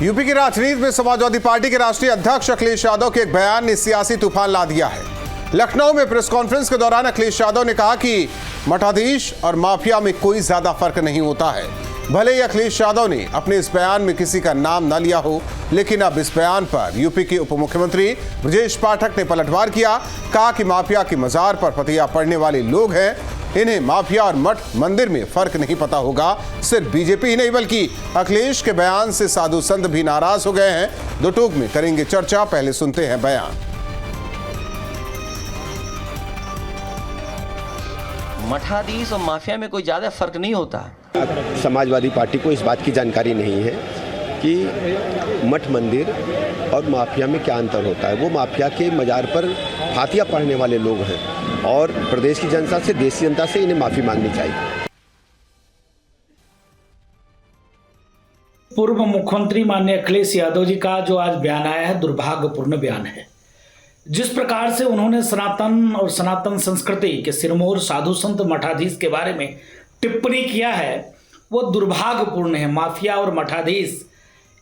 UP की राजनीति में समाजवादी पार्टी के राष्ट्रीय अध्यक्ष अखिलेश यादव के एक बयान ने सियासी तूफान ला दिया है। लखनऊ में प्रेस कॉन्फ्रेंस के दौरान अखिलेश यादव ने कहा कि मठाधीश और माफिया में कोई ज्यादा फर्क नहीं होता है। भले ही अखिलेश यादव ने अपने इस बयान में किसी का नाम न लिया हो, लेकिन अब इस बयान पर यूपी के उप मुख्यमंत्री ब्रजेश पाठक ने पलटवार किया। कहा कि माफिया की मजार पर फतिया पड़ने वाले लोग हैं, इन्हें माफिया और मठ मंदिर में फर्क नहीं पता होगा। सिर्फ बीजेपी ही नहीं बल्कि अखिलेश के बयान से साधु संत भी नाराज हो गए हैं। दो टूक में करेंगे चर्चा, पहले सुनते हैं बयान। मठाधीश और माफिया में कोई ज्यादा फर्क नहीं होता। समाजवादी पार्टी को इस बात की जानकारी नहीं है कि मठ मंदिर और माफिया में क्या अंतर होता है। वो माफिया के मजार पर फातिया पढ़ने वाले लोग हैं और प्रदेश की जनता से, देश की जनता से इन्हें माफी मांगनी चाहिए। पूर्व मुख्यमंत्री माननीय अखिलेश यादव जी का जो आज बयान आया है, दुर्भाग्यपूर्ण बयान है। जिस प्रकार से उन्होंने सनातन और सनातन संस्कृति के सिरमौर साधु संत मठाधीश के बारे में टिप्पणी किया है, वो दुर्भाग्यपूर्ण है। माफिया और मठाधीश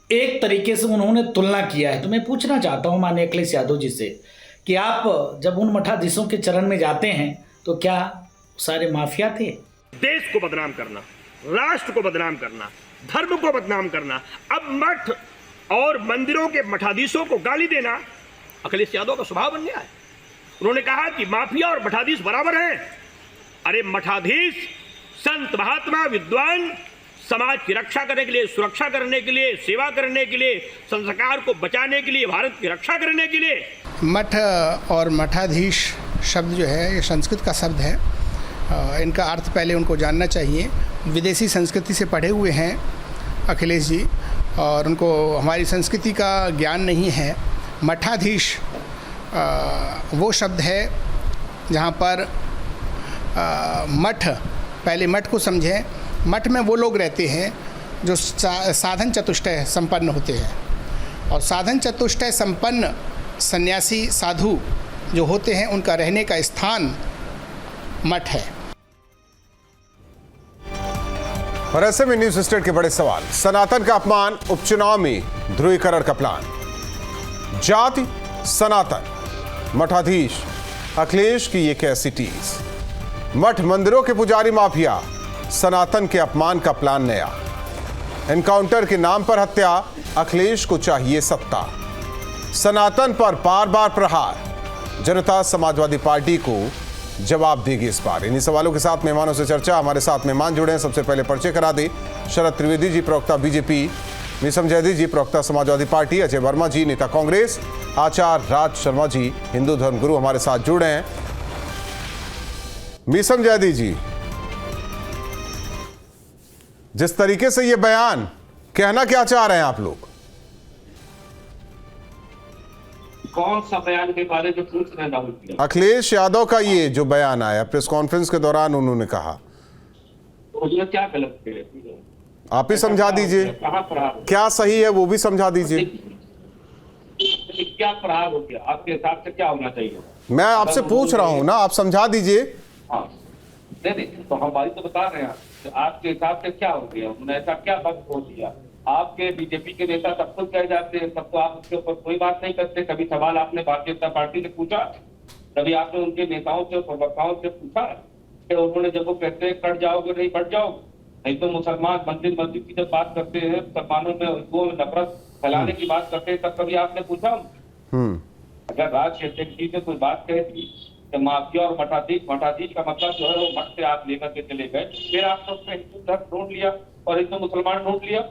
एक तरीके से उन्होंने तुलना किया है। तो मैं पूछना चाहता हूं माननीय अखिलेश यादव जी से कि आप जब उन मठाधीशों के चरण में जाते हैं तो क्या सारे माफिया थे? देश को बदनाम करना, राष्ट्र को बदनाम करना, धर्म को बदनाम करना, अब मठ और मंदिरों के मठाधीशों को गाली देना अखिलेश यादव का स्वभाव बन गया है। उन्होंने कहा कि माफिया और मठाधीश बराबर हैं। अरे मठाधीश संत, महात्मा, विद्वान, समाज की रक्षा करने के लिए, सुरक्षा करने के लिए, सेवा करने के लिए, संस्कार को बचाने के लिए, भारत की रक्षा करने के लिए। मठ और मठाधीश शब्द जो है ये संस्कृत का शब्द है। इनका अर्थ पहले उनको जानना चाहिए। विदेशी संस्कृति से पढ़े हुए हैं अखिलेश जी और उनको हमारी संस्कृति का ज्ञान नहीं है। मठाधीश वो शब्द है जहाँ पर मठ, पहले मठ को समझें। मठ में वो लोग रहते हैं जो साधन चतुष्टय संपन्न होते हैं और साधन चतुष्टय संपन्न सन्यासी साधु जो होते हैं उनका रहने का स्थान मठ है। और ऐसे में न्यूज स्टेट के बड़े सवाल, सनातन का अपमान, उपचुनाव में ध्रुवीकरण का प्लान, जाति सनातन, मठाधीश अखिलेश की ये कैसी टीज, मठ मंदिरों के पुजारी माफिया, सनातन के अपमान का प्लान नया, एनकाउंटर के नाम पर हत्या, अखिलेश को चाहिए सत्ता, सनातन पर बार बार प्रहार, जनता समाजवादी पार्टी को जवाब देगी इस बार। इन्हीं सवालों के साथ मेहमानों से चर्चा। हमारे साथ मेहमान जुड़े हैं। सबसे पहले परिचय करा दे, शरद त्रिवेदी जी, प्रवक्ता बीजेपी, मीसम जैदी जी, प्रवक्ता समाजवादी पार्टी, अजय वर्मा जी, नेता कांग्रेस, आचार्य राज शर्मा जी, हिंदू धर्मगुरु हमारे साथ जुड़े हैं। मीसम जैदी जी, जिस तरीके से ये बयान, कहना क्या चाह रहे हैं आप लोग? कौन सा बयान के बारे में पूछ रहे हैं? अखिलेश यादव का ये जो बयान आया प्रेस कॉन्फ्रेंस के दौरान, उन्होंने कहा, उसमें क्या गलत है? आप ही समझा दीजिए, क्या सही है वो भी समझा दीजिए। क्या प्रहार हो गया आपके हिसाब से, क्या होना चाहिए? मैं आपसे पूछ रहा हूं ना, आप समझा दीजिए। हाँ, नहीं तो हमारी तो बता रहे हैं आपके हिसाब से क्या हो गया, उन्होंने ऐसा क्या वक्त हो दिया? आपके बीजेपी के नेता सब कुछ कह जाते हैं, तब तो आप उसके ऊपर कोई बात नहीं करते। कभी सवाल आपने भारतीय जनता पार्टी से पूछा? कभी आपने उनके नेताओं से, प्रवक्ताओं से पूछा कि उन्होंने जब वो कहते हैं कट जाओगे नहीं कट जाओगे? नहीं तो मुसलमान मंदिर मस्जिद की जब बात करते हैं, मुसलमानों में वो नफरत फैलाने की बात करते हैं, तब कभी आपने पूछा? अगर राज शेट्टी जी ने कोई बात कही थी तो माफिया और मठाधीश का मतलब जो है वो मठ से आप लेकर के चले गए, फिर आपने उसमें हिंदू धर्म ढूंढ लिया और हिंदू मुसलमान ढूंढ लिया,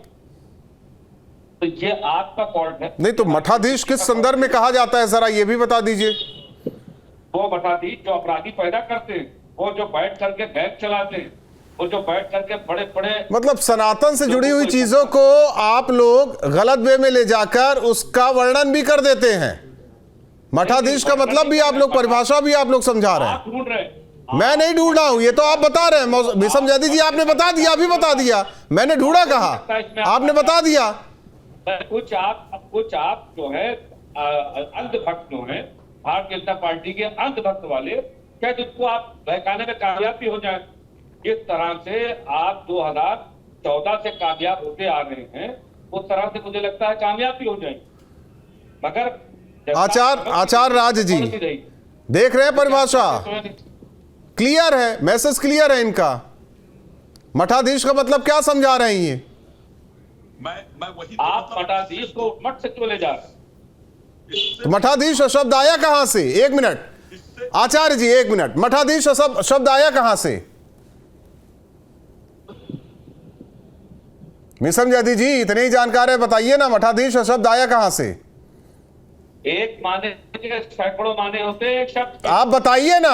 तो ये आपका फॉल्ट है। नहीं तो मठाधीश किस संदर्भ में कहा जाता है, जरा ये भी बता दीजिए। वो मठाधीश जो अपराधी पैदा करते हैं, वो जो बैठ करके बैंक चलाते हैं, वो जो बैठ करके बड़े बड़े, मतलब सनातन से जुड़ी हुई चीजों को आप लोग गलत वे में ले जाकर उसका वर्णन भी कर देते हैं। मठाधीश का मतलब भी आप लोग, परिभाषा भी आप लोग समझा रहे हैं। ढूंढ रहे, मैं नहीं ढूंढ रहा हूं, ये तो आप बता रहे हैं। मीसम जैदी जी आपने बता दिया, अभी बता दिया, मैंने ढूंढा कहा, आपने बता दिया। कुछ आप जो है अंधभक्त जो है, भारतीय जनता पार्टी के अंधभक्त वाले, क्या जिसको आप बहकाने में कामयाब भी हो जाए। इस तरह से आप 2014 से कामयाब होते आ रहे हैं उस तरह से मुझे लगता है कामयाब भी हो जाएंगे। मगर आचार्य राज जी देख रहे हैं परिभाषा, क्लियर है, मैसेज क्लियर है इनका। मठाधीश का मतलब क्या समझा रहे हैं ये? मैं वही आप मठाधीश को मठ से क्यों ले जा रहे हैं? तो मठाधीश शब्द आया कहां से? एक मिनट आचार्य जी, एक मिनट। मठाधीश शब्द आया कहां से? मिसम जैदी जी इतने ही जानकार है, बताइए ना, मठाधीश शब्द आया कहां से? एक माने के सैकड़ों माने होते हैं एक शब्द के। आप बताइए ना,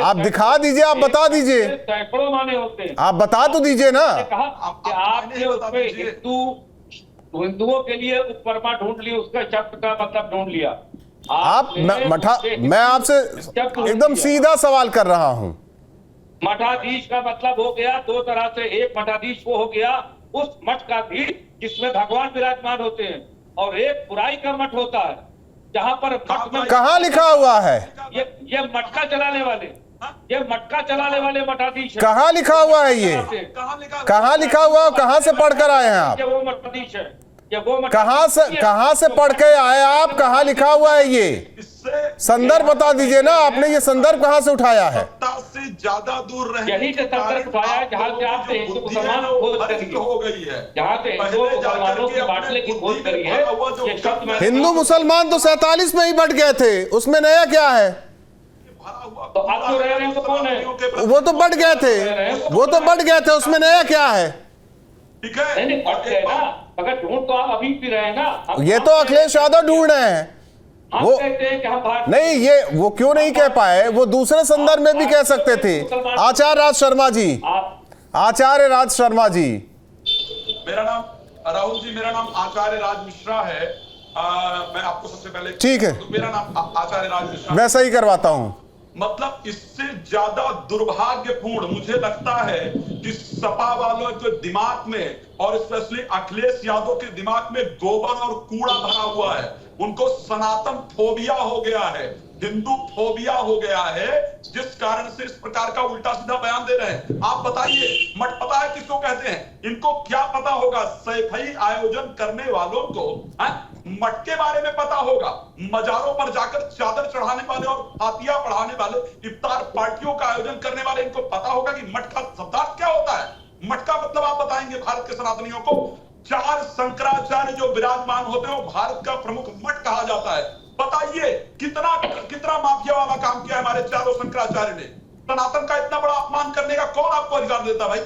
आप दिखा दीजिए, आप बता दीजिए, सैकड़ों माने होते हैं। आप बता तो दीजिए ना। कहा कि आपने उसमें हिंदुओं के लिए उपमा ढूंढ ली, उसका शब्द का मतलब ढूंढ लिया। मैं आपसे एकदम सीधा सवाल कर रहा हूं। मठाधीश का मतलब हो गया दो तरह से, एक मठाधीश वो हो गया उस मठ का धीश जिसमें भगवान विराजमान होते हैं, और एक बुराई का मठ होता है जहां पर कहां लिखा हुआ है? ये मटका चलाने वाले, ये मटका चलाने वाले मठाधीश। कहां लिखा हुआ है ये? कहां लिखा हुआ है? कहां से पढ़ कर आए हैं आप? वो मठाधीश है, कहां से पढ़ के आए आप? कहां लिखा हुआ है ये? संदर्भ बता दीजिए ना, आपने ये संदर्भ कहां से उठाया है? से ज्यादा दूर रहने यही से संदर्भ उठाया है जहां से आपने हिंदू मुसलमान खोज करी हो गई है, जहां से हिंदू मुसलमानों की बांटने की खोज करी है। ये शब्द हिंदू मुसलमान तो 47 में ही बट गए थे, उसमें नया क्या है? तो आप जो रह रहे हैं तो कौन है? वो तो बट गए थे, वो तो बट गए थे, उसमें नया क्या है? ठीक है, नहीं बट गए ना, अगर ढूंढ तो आप अभी भी रहे ना। ये तो अखिलेश यादव ढूंढ रहे हैं। वो कहते हैं कि हम नहीं, ये वो क्यों नहीं कह पाए? वो दूसरे संदर्भ में भी कह सकते थे। आचार्य राज शर्मा जी, आचार्य राज शर्मा जी। मेरा नाम राहुल जी, मेरा नाम आचार्य राज मिश्रा है। मैं आपको सबसे पहले ठीक है, तो मेरा नाम आचार्य राज मिश्रा, मैं सही करवाता हूं। मतलब इससे ज्यादा दुर्भाग्यपूर्ण मुझे लगता है कि सपा वालों के दिमाग में और स्पेशली अखिलेश यादव के दिमाग में गोबर और कूड़ा भरा हुआ है। उनको सनातन फोबिया हो गया है, हिंदू फोबिया हो गया है, जिस कारण से इस प्रकार का उल्टा सीधा बयान दे रहे हैं। आप बताइए, मठ पता है किसको कहते हैं? इनको क्या पता होगा? सैफई आयोजन करने वालों को मठ के बारे में पता होगा। मजारों पर जाकर चादर चढ़ाने वाले और फातिया पढ़ाने वाले, इफ्तार पार्टियों का आयोजन करने वाले, इनको पता होगा कि मठ का शब्दार्थ क्या होता है। मठ का मतलब आप बताएंगे भारत के सनातनियों को? 4 शंकराचार्य जो विराजमान होते हैं वो भारत का प्रमुख मठ कहा जाता है। बताइए कितना माफिया वाला काम किया है हमारे चारों शंकराचार्य ने। सनातन का इतना बड़ा अपमान करने का कौन आपको अधिकार देता भाई?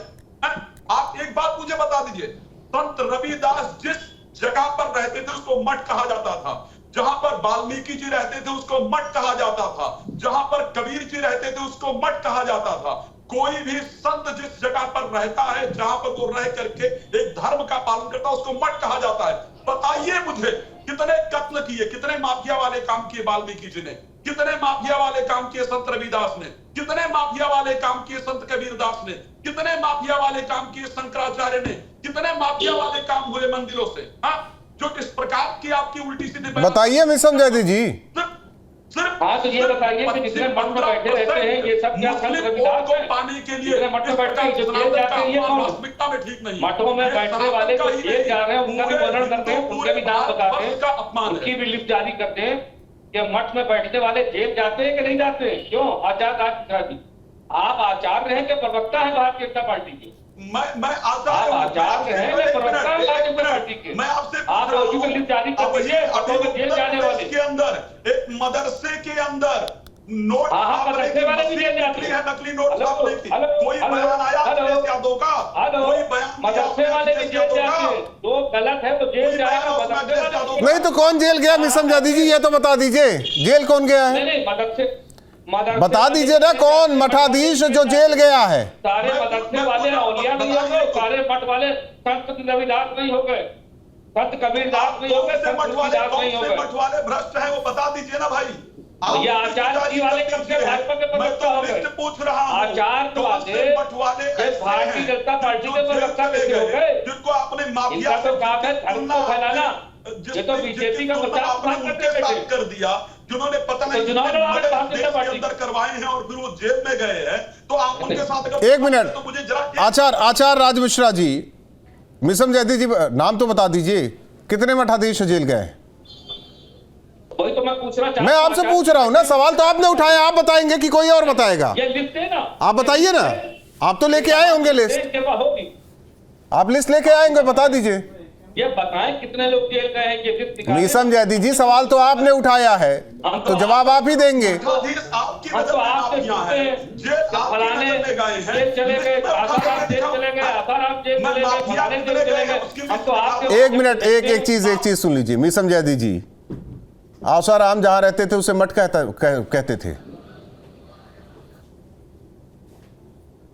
आप एक बात मुझे बता दीजिए, संत रविदास जिस जगह पर रहते थे उसको मठ कहा जाता था, जहां पर वाल्मीकि जी रहते थे उसको मठ कहा जाता था, जहां पर कबीर जी रहते थे उसको मठ कहा जाता था। कोई भी संत जिस जगह पर रहता है, जहां पर वो रह करके एक धर्म का पालन करता है, उसको मठ कहा जाता है। बताइए मुझे, कितने कत्ल किए, कितने माफिया वाले काम किए वाल्मीकि जी ने, कितने माफिया वाले काम किए संत रविदास ने, कितने माफिया वाले काम किए संत कबीरदास ने, कितने माफिया वाले काम किए शंकराचार्य ने, कितने माफिया वाले काम हुए मंदिरों से। जो किस प्रकार की आपकी उल्टी सीधी बताइए मिसम जैदी जी। हाँ तो ये बताइए कि जितने मठ में बैठे रहते हैं ये सब क्या संत रविदास को पाने के लिए मठ में बैठते हैं, जो जेल जाते हैं ये कौन? ठीक नहीं, मठों में बैठने वाले जो जेल जा रहे हैं उनका भी वर्णन करते हैं, उनके भी नाम बताते हैं, उनकी भी लिस्ट जारी करते हैं कि मठ में बैठने वाले जेल जाते हैं कि नहीं जाते हैं। क्यों? आचार्य राज मिश्रा जी, आप आचार्य हैं कि प्रवक्ता है भारतीय जनता पार्टी के? मैं आचार्य हैं कि प्रवक्ता है भारतीय जनता पार्टी के? मैं आपसे आप उसी को लिस्ट जारी कर दीजिए मठों में जेल जाने वाले के अंदर, एक मदरसे के अंदर नोट मदरसे वाले भी जेल जाते हैं, नकली नोट छापने की कोई बयान आया अखिलेश यादव का? कोई बयान? मदरसे वाले भी जेल जाते हैं, तो गलत है तो जेल जाएगा मदरसे वाले। नहीं तो कौन जेल गया मिसम जैदी जी, ये तो बता दीजिए, जेल कौन गया है? नहीं मदरसे बता दीजिए ना, कौन मठाधीश जो जेल गया है? सारे मदरसे वाले औलिया नहीं हो गए, सारे मठ वाले संत रविदास नहीं हो गए, संत कबीरदास नहीं हो गए, संत रविदास नहीं हो गए। मठ वाले भ्रष्ट हैं वो बता दीजिए ना भाई। ये आचार्य जी वाले कब से भाजपा के प्रवक्ता हो गए? पूछ रहा हूं, आचार्य वाले भारतीय जनता पार्टी के प्रवक्ता कैसे हो गए? जिनको आपने माफिया इनका तो काम है धर्म को फैलाना, ये तो बीजेपी का प्रचार करते कर दिया, जिन्होंने पता नहीं अंदर करवाए हैं और फिर वो जेल में गए हैं, तो आप उनके साथ एक मिनट। तो मुझे जरा आचार्य राज मिश्रा जी, मिसम जैदी जी, नाम तो बता दीजिए, कितने मठाधीश जेल गए? वही तो मैं पूछना चाहता मैं आपसे पूछ रहा हूं ना, सवाल तो आपने उठाया, आप बताएंगे कि कोई और बताएगा? ये लिस्ट है ना, आप बताइए ना, आप तो लेके आए होंगे लिस्ट, जगह होगी, आप लिस्ट लेके आएंगे, बता दीजिए। ये बताएं कितने लोग जेल गए हैं, ये लिस्ट निकालें। मिसम जैदी जी, सवाल तो आपने उठाया है, तो जवाब आप ही देंगे। आपकी हम तो आपसे पूछते हैं, फलाने जेल चले गए, आसाराम जेल चले गए, आसाराम जेल चले गए, फलाने जेल चले गए, हम तो आपसे एक मिनट, एक चीज सुन लीजिए मिसम जैदी जी। आसाराम जहां रहते थे उसे मठ कहते थे।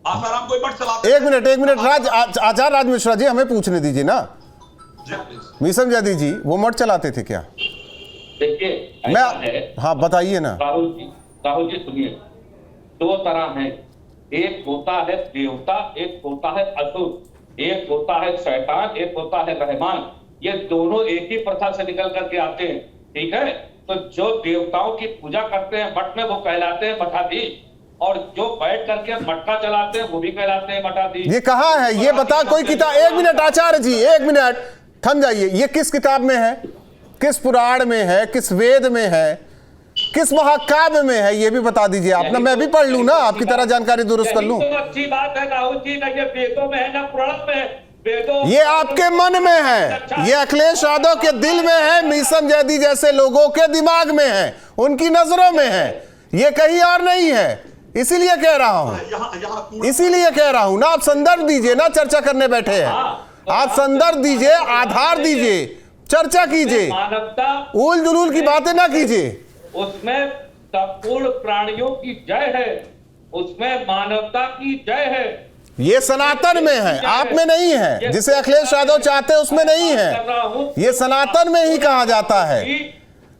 आसाराम कोई मठ चलाते? एक मिनट आचार्य राज मिश्रा जी, हमें पूछने दीजिए ना। मिसम जैदी जी, वो मठ चलाते थे क्या? देखिए हाँ बताइए ना। राहुल जी सुनिए, दो तरह हैं, एक होता है देवता, एक होता है असुर, एक होता है शैतान, एक होता है रहमान। ये दोनों एक ही प्रथा से निकल करके आते हैं, ठीक है? तो जो देवताओं की पूजा करते हैं मठ में, वो कहलाते हैं मठाधीश, और जो बैठ करके मटका चलाते हैं वो भी कहलाते हैं मठाधीश। ये कहाँ है, ये बता कोई किताब? एक मिनट आचार्य जी, एक मिनट थम जाइए। ये किस किताब में है, किस पुराण में है, किस वेद में है, किस महाकाव्य में है, ये भी बता दीजिए आप ना, मैं भी पढ़ लूं ना, आपकी तरह जानकारी दुरुस्त कर लूं। तो अच्छी बात है राहुल जी, ना ये वेदों में है ना पुराण में है, वेदों ये आपके मन में है, ये अखिलेश यादव के दिल में है, मिसम जैदी जैसे लोगों के दिमाग में है, उनकी नजरों में है, ये कहीं और नहीं है। इसीलिए कह रहा हूं, इसीलिए कह रहा हूं ना, आप संदर्भ दीजिए ना, चर्चा करने बैठे हैं, आप संदर्भ दीजिए, आधार दीजिए, चर्चा कीजिए, मानवता उल जुलूल की बातें ना कीजिए। उसमें संपूर्ण प्राणियों की जय है, उसमें मानवता की जय है। ये सनातन में है, आप में नहीं है, जिसे अखिलेश यादव चाहते हैं उसमें नहीं है, ये सनातन में ही कहा जाता है।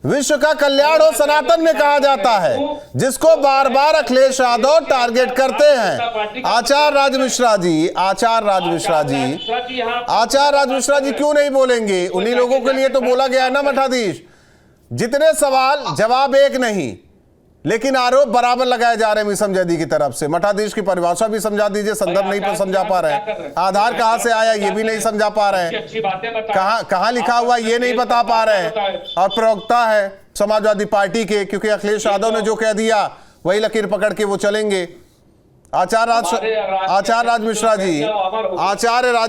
विश्व का कल्याण हो सनातन में कहा जाता है, जिसको बार बार अखिलेश यादव टारगेट करते हैं। आचार्य राज मिश्रा जी, आचार्य राज मिश्रा जी क्यों नहीं बोलेंगे? उन्हीं लोगों के लिए तो बोला गया है ना मठाधीश। जितने सवाल जवाब एक नहीं, लेकिन आरोप बराबर लगाए जा रहे हैं मिसम जैदी की तरफ से। मठाधीश की परिभाषा भी समझा दीजिए, संदर्भ नहीं समझा पा रहे हैं, आधार कहां से आया ये भी नहीं समझा पा रहे हैं, कहां लिखा हुआ ये नहीं बता पा रहे हैं, और प्रवक्ता है समाजवादी पार्टी के, क्योंकि अखिलेश यादव ने जो कह दिया वही लकीर पकड़ के वो चलेंगे। आचार्य राज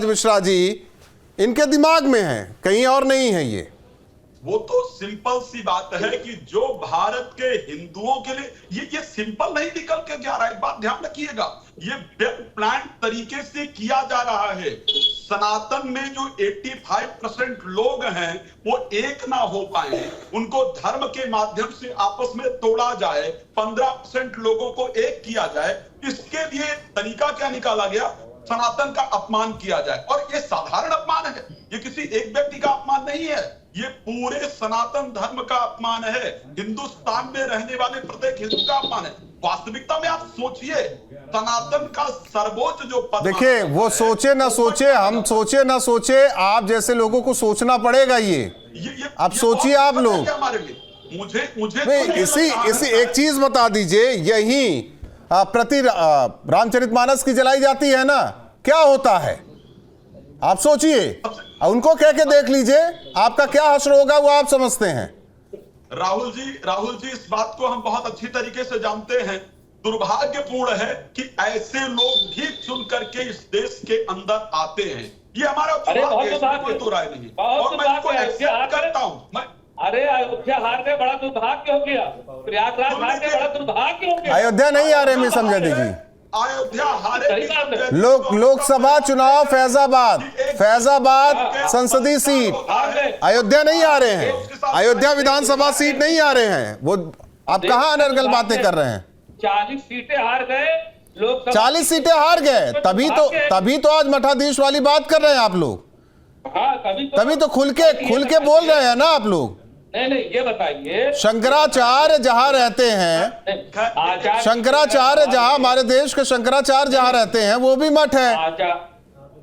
मिश्रा जी इनके दिमाग में है, कहीं और नहीं है। ये वो तो सिंपल सी बात है कि जो भारत के हिंदुओं के लिए ये सिंपल नहीं निकल के जा रहा है। एक बात ध्यान रखिएगा, ये प्लान तरीके से किया जा रहा है। सनातन में जो 85% लोग हैं वो एक ना हो पाए, उनको धर्म के माध्यम से आपस में तोड़ा जाए, 15% लोगों को एक किया जाए। इसके लिए तरीका क्या निकाला गया? सनातन का अपमान किया जाए। और ये साधारण अपमान है, ये किसी एक व्यक्ति का अपमान नहीं है, ये पूरे सनातन धर्म का अपमान है, हिंदुस्तान में रहने वाले प्रत्येक हिंदू का अपमान है। वास्तविकता में आप सोचिए, सनातन का सर्वोच्च जो पद, देखिए वो सोचे ना सोचे, हम सोचे ना सोचे, आप जैसे लोगों को सोचना पड़ेगा। ये आप सोचिए, आप लोग हमारे लिए मुझे इसी एक चीज बता दीजिए, यही प्रति रामचरितमानस की जलाई जाती है ना, क्या होता है आप सोचिए, उनको कह के देख लीजिए, आपका क्या हश्र होगा वो आप समझते हैं। राहुल जी इस बात को हम बहुत अच्छी तरीके से जानते हैं। दुर्भाग्यपूर्ण है कि ऐसे लोग भी चुन करके इस देश के अंदर आते हैं। ये हमारा कोई तो राय नहीं, और मैं इसको एक्सेप्ट करता हूं। अरे अयोध्या हार गए, बड़ा दुर्भाग्य हो गया। प्रयागराज हार गए, बड़ा दुर्भाग्य हो गया। अयोध्या नहीं आ रहे मिसम जैदी जी, अयोध्या हारे। लोकसभा चुनाव फैजाबाद संसदीय सीट, अयोध्या नहीं आ रहे हैं, अयोध्या विधानसभा सीट नहीं आ रहे हैं। वो आप कहां अनर्गल बातें कर रहे हैं? 40 सीटें हार गए, 40 सीटें हार गए, तभी तो आज मठाधीश वाली बात कर रहे हैं आप लोग। हाँ, तभी तो खुल के बोल रहे हैं ना आप लोग। नहीं, ये बताइए, शंकराचार्य जहां रहते हैं, शंकराचार्य जहां, हमारे देश के शंकराचार्य जहां रहते हैं वो भी मठ है।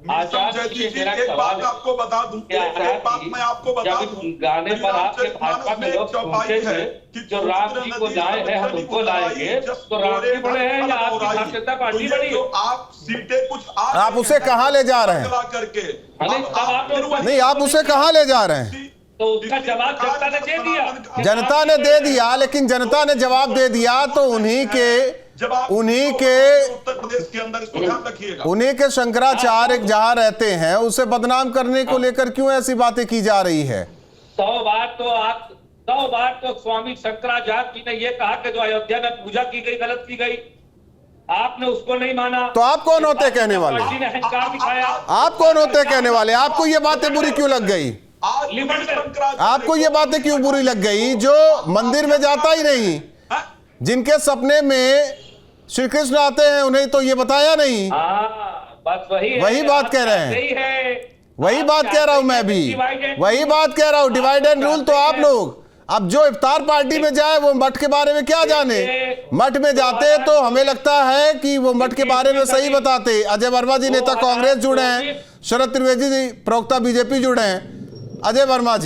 आचार्य जी से मेरा एक सवाल बात है आपको बता दूं, एक बात मैं आपको बता जब दूं, इस गाने पर आपके भाजपा में लोग पूछते थे कि जो राम जी को लाए हैं हम उनको लाएंगे, तो राम जी बड़े हैं या आपकी भारतीय जनता पार्टी बड़ी है? आप सीटें कुछ आप उसे कहाँ ले जा रहे हैं? करके नहीं, आप उसे कहाँ ले जा रहे हैं? तो उसका जवाब जनता ने दे दिया। जनता ने दे दिया, लेकिन जनता ने जवाब दे दिया तो उन्हीं के उत्तर प्रदेश के अंदर इसको ध्यान रखिएगा। उन्हीं के शंकराचार्य जहां रहते हैं उसे बदनाम करने को लेकर क्यों ऐसी बातें की जा रही है? 100 बार तो स्वामी शंकराचार्य जी ने यह कहा कि जो अयोध्या में पूजा की गई गलत की गई, आपने उसको नहीं माना। तो आप कौन होते कहने वाले? पार्टी ने अहंकार दिखाया। आप कौन होते कहने वाले? आपको ये बातें बुरी क्यों लग गई? आपको ये बातें क्यों बुरी लग गई? जो मंदिर में जाता ही नहीं, जिनके सपने में श्री कृष्ण आते हैं, उन्हें तो ये बताया नहीं। बस वही बात कह रहे हैं, वही बात कह रहा हूं मैं भी, वही बात कह रहा हूं। डिवाइड एंड रूल तो आप लोग, अब जो इफ्तार पार्टी में जाए वो मठ के बारे में क्या जाने? मठ में जाते तो हमें लगता है कि वो मठ के बारे में सही बताते। अजय वर्मा जी नेता कांग्रेस जुड़े हैं, शरद त्रिवेदी जी प्रवक्ता बीजेपी जुड़े हैं। अजय वर्मा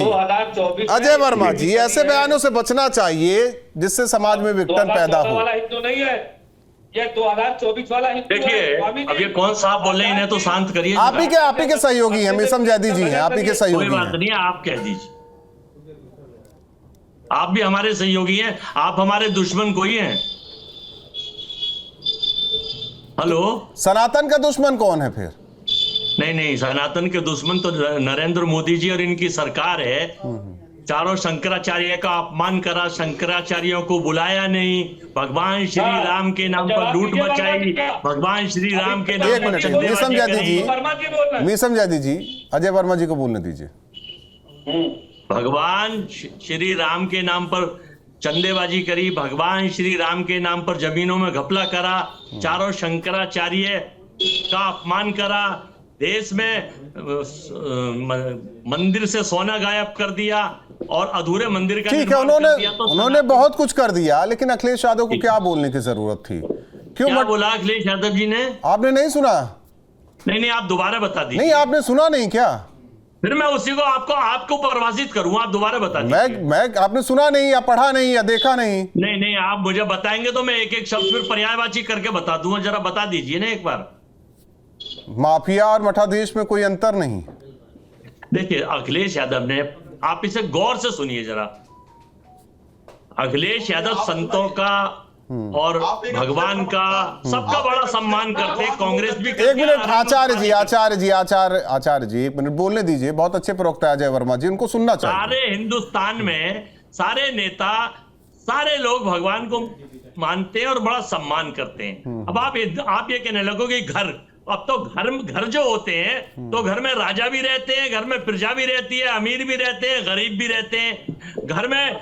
जी ऐसे बयानों से बचना चाहिए जिससे समाज में विघटन पैदा हो। हिंदू नहीं है ये 2024 वाला हिंदू। देखिए अब ये कौन साहब बोल रहे हैं, इन्हें तो शांत करिए। आप ही के सहयोगी हैं, मीसम जैदी जी हैं, आप ही के सहयोगी हैं। कोई बात नहीं है, आप कह दीजिए। आप भी हमारे सहयोगी हैं, आप हमारे दुश्मन कोई हैं? हेलो, सनातन का दुश्मन कौन है फिर? नहीं, सनातन के दुश्मन तो नरेंद्र मोदी जी और इनकी सरकार है। चारों शंकराचार्य का अपमान करा, शंकराचार्यों को बुलाया नहीं, भगवान श्री राम के नाम पर लूट मचाई, भगवान श्री राम के नाम पर। एक मिनट, मीसम जैदी जी अजय वर्मा जी को बोलने दीजिए। भगवान श्री राम के नाम पर चंदेबाजी करी, भगवान श्री राम के नाम पर जमीनों में घपला करा, चारों शंकराचार्य का अपमान करा, देश में मंदिर से सोना गायब कर दिया और अधूरे मंदिर का ठीक है, उन्होंने बहुत कुछ कर दिया, लेकिन अखिलेश यादव को क्या बोलने की जरूरत थी? क्यों क्या बोला अखिलेश यादव जी ने? आपने नहीं सुना? नहीं, आप दोबारा बता दीजिए। नहीं, आपने सुना नहीं क्या? फिर मैं उसी को आपको परिभाषित करूंगा, आप दोबारा बता दीजिए। मैं आपने सुना नहीं या पढ़ा नहीं या देखा नहीं? नहीं, आप मुझे बताएंगे तो मैं एक एक शब्द फिर पर्यायवाची करके बता दूंगा। जरा बता दीजिए ना एक बार। माफिया और मठाधीश में कोई अंतर नहीं। देखिए अखिलेश यादव ने, आप इसे गौर से सुनिए जरा। अखिलेश यादव संतों का और भगवान का सबका बड़ा सम्मान करते, कांग्रेस भी। एक मिनट आचार्य जी एक मिनट बोलने दीजिए। बहुत अच्छे प्रवक्ता अजय वर्मा जी, उनको सुनना चाहिए। सारे हिंदुस्तान में सारे नेता, सारे लोग भगवान को मानते हैं और बड़ा सम्मान करते हैं। अब आप ये कहने लगोगे घर, अब तो घर जो होते हैं तो घर में राजा भी रहते हैं, घर में प्रजा भी रहती है, अमीर भी रहते हैं, गरीब भी रहते हैं, घर में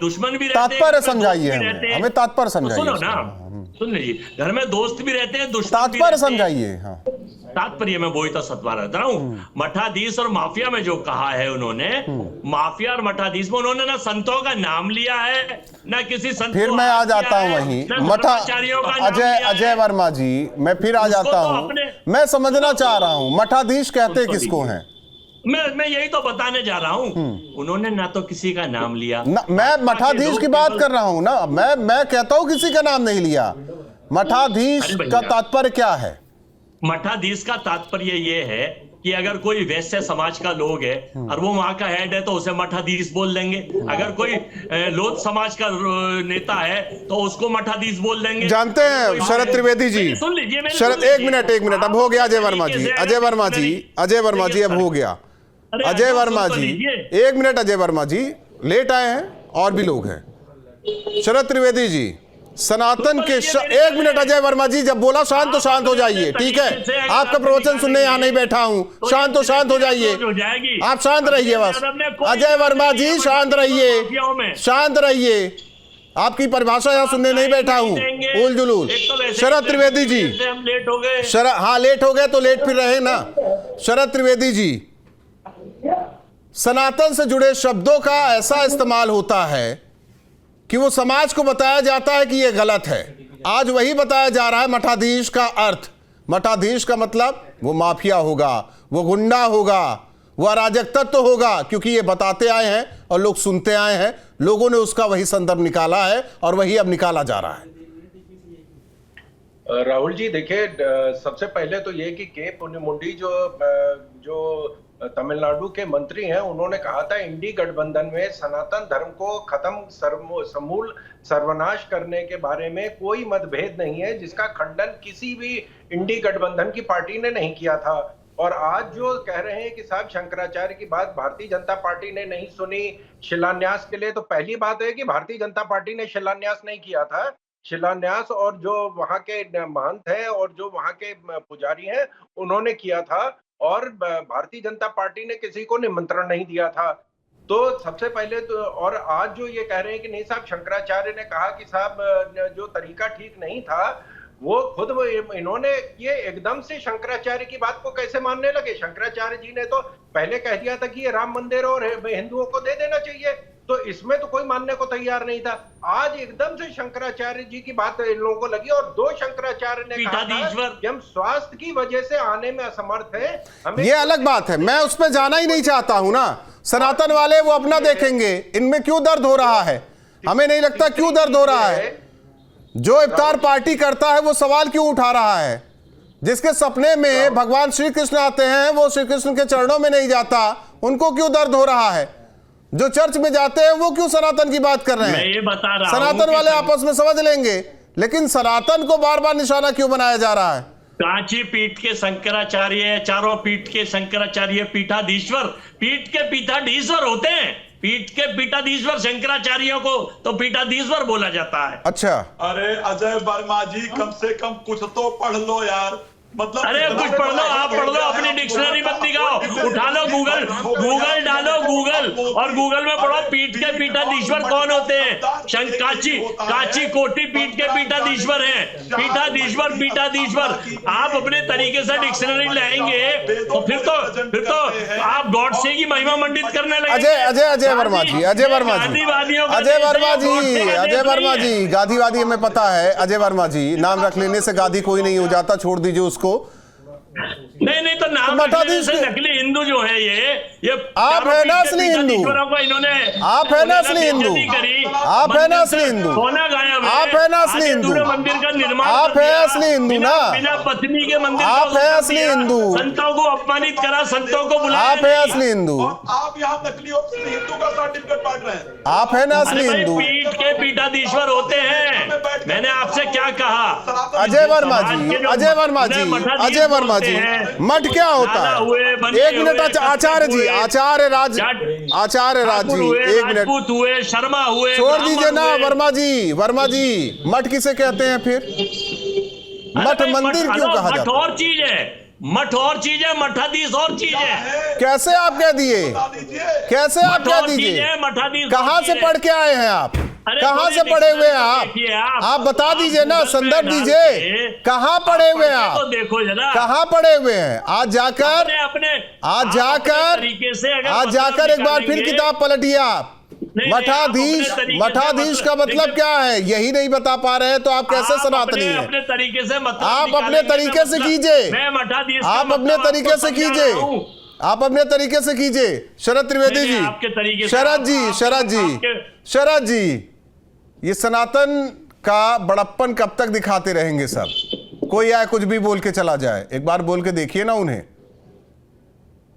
दुश्मन भी रहते हैं। तात्पर्य समझाइए हमें तात्पर्य समझाइए। सुनो ना, सुन लीजिए। घर में दोस्त भी रहते हैं, दुश्मन भी तात्पर्य समझाइए। हाँ, तात्पर्य में वही तो सत्वा रहता हूं। मठाधीश और माफिया में जो कहा है उन्होंने, माफिया और मठाधीश में उन्होंने ना संतों का नाम लिया है, ना किसी संत। फिर मैं आ जाता हूं वहीं अजय वर्मा जी, मैं फिर आ जाता हूं। मैं समझना चाह रहा हूं मठाधीश कहते किसको हैं? मैं यही तो बताने जा रहा हूं। उन्होंने ना तो किसी का नाम लिया ना, मैं मठाधीश की बात कर रहा हूं ना। मैं कहता हूं किसी का नाम नहीं लिया। मठाधीश का तात्पर्य क्या है? मठाधीश का तात्पर्य ये है कि अगर कोई वैश्य समाज का लोग है और वो वहां का हेड है तो उसे मठाधीश बोल देंगे। अगर कोई लोध समाज का नेता है तो उसको मठाधीश बोल देंगे। जानते हैं शरद त्रिवेदी जी, सुन लीजिए, शरद एक मिनट अब हो गया। अजय वर्मा जी अब हो गया। अजय वर्मा जी एक मिनट, अजय वर्मा जी लेट आए हैं और भी लोग हैं। शरद त्रिवेदी जी सनातन के एक मिनट अजय वर्मा जी, जब बोला शांत तो शांत हो जाइए, ठीक है? आपका प्रवचन सुनने यहाँ नहीं बैठा हूं, शांत तो शांत हो जाइए। आप शांत रहिए बस। अजय वर्मा जी शांत रहिए। आपकी परिभाषा यहाँ सुनने नहीं बैठा हूं, उल जुलूल। शरद त्रिवेदी जी, हाँ लेट हो गए तो लेट फिर रहे ना। शरद त्रिवेदी जी, सनातन से जुड़े शब्दों का ऐसा इस्तेमाल होता है कि वो समाज को बताया जाता है कि ये गलत है। आज वही बताया जा रहा है मठाधीश का अर्थ। मठाधीश का मतलब वो माफिया होगा, वो गुंडा होगा, वो अराजक तत्व होगा, क्योंकि ये बताते आए हैं और लोग सुनते आए हैं, लोगों ने उसका वही संदर्भ निकाला है और वही अब निकाला जा रहा है। राहुल जी देखिए, सबसे पहले तो ये कि के पुन्नीमुंडी जो तमिलनाडु के मंत्री हैं, उन्होंने कहा था इंडी गठबंधन में सनातन धर्म को खत्म समूल सर्वनाश करने के बारे में कोई मतभेद नहीं है, जिसका खंडन किसी भी इंडी गठबंधन की पार्टी ने नहीं किया था। और आज जो कह रहे हैं कि साहब शंकराचार्य की बात भारतीय जनता पार्टी ने नहीं सुनी शिलान्यास के लिए, तो पहली बात है कि भारतीय जनता पार्टी ने शिलान्यास नहीं किया था। शिलान्यास और जो वहां के महंत हैं और जो वहां के पुजारी हैं उन्होंने किया था, और भारतीय जनता पार्टी ने किसी को निमंत्रण नहीं दिया था। तो सबसे पहले तो, और आज जो ये कह रहे हैं कि नहीं साहब शंकराचार्य ने कहा कि साहब जो तरीका ठीक नहीं था, वो खुद इन्होंने ये एकदम से शंकराचार्य की बात को कैसे मानने लगे। शंकराचार्य जी ने तो पहले कह दिया था कि ये राम मंदिर और हिंदुओं को दे देना चाहिए, तो इसमें तो कोई मानने को तैयार नहीं था। आज एकदम से शंकराचार्य जी की बात इन लोगों को लगी, और दो शंकराचार्य ने कहा था कि हम स्वास्थ्य की वजह से आने में असमर्थ हैं। ये अलग बात है, मैं उस पर जाना ही नहीं चाहता हूं ना। सनातन वाले वो अपना देखेंगे, इनमें क्यों दर्द हो रहा है, हमें नहीं लगता क्यों दर्द हो रहा है। जो इफ्तार पार्टी करता है वो सवाल क्यों उठा रहा है। जिसके सपने में भगवान श्री कृष्ण आते हैं वो श्री कृष्ण के चरणों में नहीं जाता, उनको क्यों दर्द हो रहा है। जो चर्च में जाते हैं वो क्यों सनातन की बात कर रहे हैं। मैं ये बता रहा हूं सनातन वाले आपस में समझ लेंगे, लेकिन सनातन को बार बार निशाना क्यों बनाया जा रहा है। कांची पीठ के शंकराचार्य, चारों पीठ के शंकराचार्य पीठाधीश्वर, पीठ के पीठाधीश्वर होते हैं। पीठ के पीठाधीश्वर शंकराचार्यों को तो पीठाधीश्वर बोला जाता है। अच्छा, अरे अजय वर्मा जी, कम से कम कुछ तो पढ़ लो यार। मतलब अरे कुछ पढ़ लो, आप पढ़ लो, अपनी डिक्शनरी मत दिखाओ, उठा लो गूगल डालो गूगल, और गूगल में पढ़ो पीठ के पीठाधीश्वर कौन होते हैं। काची कोटि पीठ के पीठाधीश्वर हैं। पीठाधीश्वर आप अपने तरीके से डिक्शनरी लाएंगे तो फिर तो आप गॉडसे की महिमा मंडित करने लगे। अजय वर्मा जी, गांधीवादी हमें पता है। अजय वर्मा जी, नाम रख लेने से गांधी कोई नहीं हो जाता, छोड़ दीजिए उसको। नहीं तो नाम मठाधीश से नकली हिंदू जो है ये आप है ना असली हिंदू, इन्होंने आप है ना असली हिंदू, आप है ना असली हिंदू, सोना गायब है, आप है ना असली हिंदू, मंदिर का निर्माण आप है असली हिंदू ना, बिना पत्नी के मंदिर, आप है असली हिंदू, संतों को अपमानित करा, संतों को बुलाया, आप है असली हिंदू, आप यहाँ नकली हिंदू का सर्टिफिकेट बांट रहे हैं। आप है ना असली हिंदू। पीठ के पीठाधीश्वर होते हैं। मैंने आपसे क्या कहा। अजय वर्मा जी, मठ क्या होता है। एक मिनट आचार्य जी, आचार्य राज जी, एक मिनट हुए, शर्मा हुए, छोड़ दीजिए ना वर्मा जी, मठ किसे कहते हैं फिर। मठ मंदिर क्यों कहा जाता है। मठ और चीज है, मठ और चीज है, मठाधीश और चीज है। कैसे आप कह दिए, कैसे आप कह दीजिए, कहां से पढ़ के आए हैं आप, कहां से पढ़े हुए हैं आप बता दीजिए ना, संदर्भ दीजिए, कहां पढ़े हुए हैं आप, देखो जरा कहां पढ़े हुए हैं। आज जाकर एक बार फिर किताब पलटिए आप। मठाधीश का मतलब क्या है यही नहीं बता पा रहे हैं, तो आप कैसे सनातनी हैं। अपने तरीके से मतलब आप अपने तरीके से कीजिए, आप अपने तरीके से कीजिए, आप अपने तरीके से कीजिए। शरद त्रिवेदी जी, शरद जी, ये सनातन का बड़प्पन कब तक दिखाते रहेंगे सब। कोई आए कुछ भी बोल के चला जाए, एक बार बोल के देखिए ना उन्हें।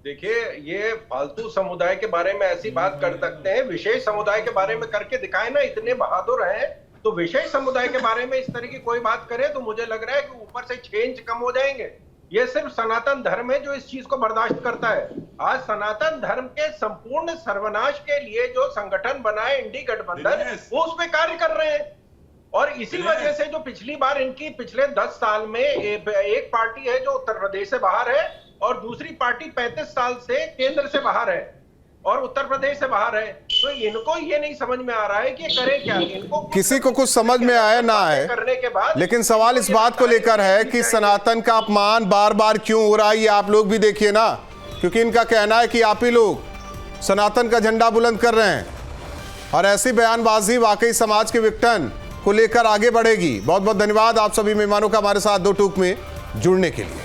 देखिए, ये फालतू समुदाय के बारे में ऐसी बात कर सकते हैं, विशेष समुदाय के बारे में करके दिखाए ना, इतने बहादुर हैं। तो विशेष समुदाय के बारे में इस तरह की कोई बात करे तो मुझे लग रहा है कि ऊपर से 6 इंच कम हो जाएंगे। ये सिर्फ सनातन धर्म है जो इस चीज को बर्दाश्त करता है। आज सनातन धर्म के संपूर्ण सर्वनाश के लिए जो संगठन बना है इंडी गठबंधन, वो उस पे कार्य कर रहे हैं। और इसी वजह से जो पिछली बार इनकी पिछले 10 साल में एक पार्टी है जो उत्तर प्रदेश से बाहर है, और दूसरी पार्टी 35 साल से केंद्र से बाहर है और उत्तर प्रदेश से बाहर है। तो इनको ये नहीं समझ में आ रहा है कि करें क्या। इनको किसी को कुछ समझ में आए ना आए, करने के बाद, लेकिन सवाल इस बात को लेकर है कि सनातन का अपमान बार बार क्यों हो रहा है। ये आप लोग भी देखिए ना, क्योंकि इनका कहना है कि आप ही लोग सनातन का झंडा बुलंद कर रहे हैं, और ऐसी बयानबाजी वाकई समाज के विघटन को लेकर आगे बढ़ेगी। बहुत बहुत धन्यवाद आप सभी मेहमानों का हमारे साथ दो टूक में जुड़ने के लिए।